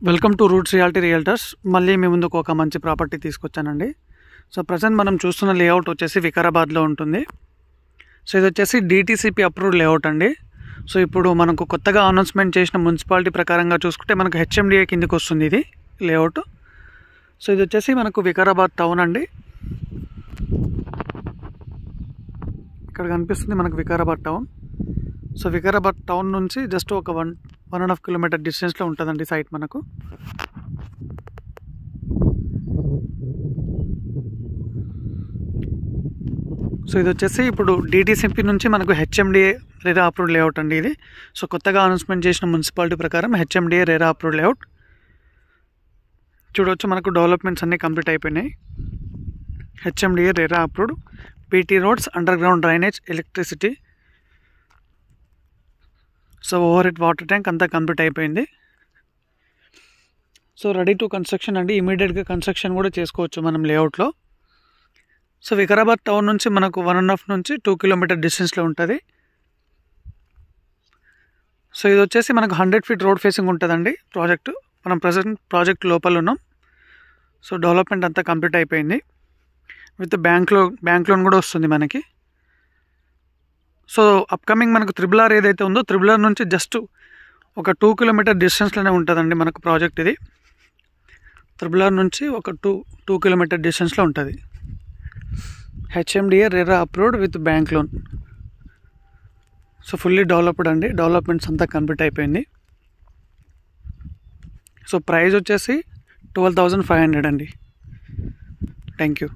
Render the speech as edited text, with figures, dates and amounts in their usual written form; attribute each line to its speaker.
Speaker 1: Welcome to roots reality realtors. మళ్ళీ మీ ముందుకు ఒక మంచి ప్రాపర్టీ తీసుకొచ్చానండి. సో ప్రజెంట్ మనం చూస్తున్న లేఅవుట్ వచ్చేసి వికారాబాద్లో ఉంటుంది. సో ఇది వచ్చేసి DTCP అప్రూవ్డ్ లేఅవుట్ అండి. సో ఇప్పుడు మనకు కొత్తగా అనౌన్స్మెంట్ చేసిన మున్సిపాలిటీ ప్రకారంగా చూసుకుంటే మనకు HMDA కిందకి వస్తుంది ఇది లేఅవుట్. సో ఇది వచ్చేసి మనకు వికారాబాద్ టౌన్ అండి. ఇక్కడ కనిపిస్తుంది మనకు Vikarabad town. So Vikarabad town నుంచి జస్ట్ ఒక 1.5 కిలోమీటర్ డిస్టెన్స్లో ఉంటుందండి సైట్ మనకు. సో ఇది వచ్చేసి ఇప్పుడు DTCP నుంచి మనకు HMDA రెరా అప్రూవ్డ్ లేఅవుట్ అండి ఇది. సో కొత్తగా అనౌన్స్మెంట్ చేసిన మున్సిపాలిటీ ప్రకారం HMDA రెరా అప్రూవ్డ్ లేఅవుట్. చూడవచ్చు మనకు డెవలప్మెంట్స్ అన్నీ కంప్లీట్ అయిపోయినాయి. HMDA RERA approved, PT roads, under ground drainage, electricity, so over head water tank అంతా కంప్లీట్ అయిపోయింది. సో రెడీ టు కన్స్ట్రక్షన్ అండి. ఇమీడియట్గా కన్స్ట్రక్షన్ కూడా చేసుకోవచ్చు మనం లేఅవుట్లో. సో వికారాబాద్ టౌన్ నుంచి మనకు 1.5 నుంచి 2 కిలోమీటర్ డిస్టెన్స్లో ఉంటుంది. సో ఇది వచ్చేసి మనకు 100 ఫీట్ రోడ్ ఫేసింగ్ ఉంటుందండి ప్రాజెక్టు. మనం ప్రజెంట్ ప్రాజెక్ట్ లోపల ఉన్నాం. సో డెవలప్మెంట్ అంతా కంప్లీట్ అయిపోయింది. విత్ బ్యాంక్ లోన్ కూడా వస్తుంది మనకి. సో అప్కమింగ్ మనకు RRR ఏదైతే ఉందో RRR నుంచి జస్ట్ ఒక 2 కిలోమీటర్ డిస్టెన్స్లోనే ఉంటుందండి మనకు ప్రాజెక్ట్ ఇది. RRR నుంచి ఒక 2 కిలోమీటర్ డిస్టెన్స్లో ఉంటుంది. HMDA RERA approved with bank loan. So fully developed అండి. డెవలప్మెంట్స్ అంతా కంప్లీట్ అయిపోయింది. సో ప్రైస్ వచ్చేసి 12,500 అండి. Thank you.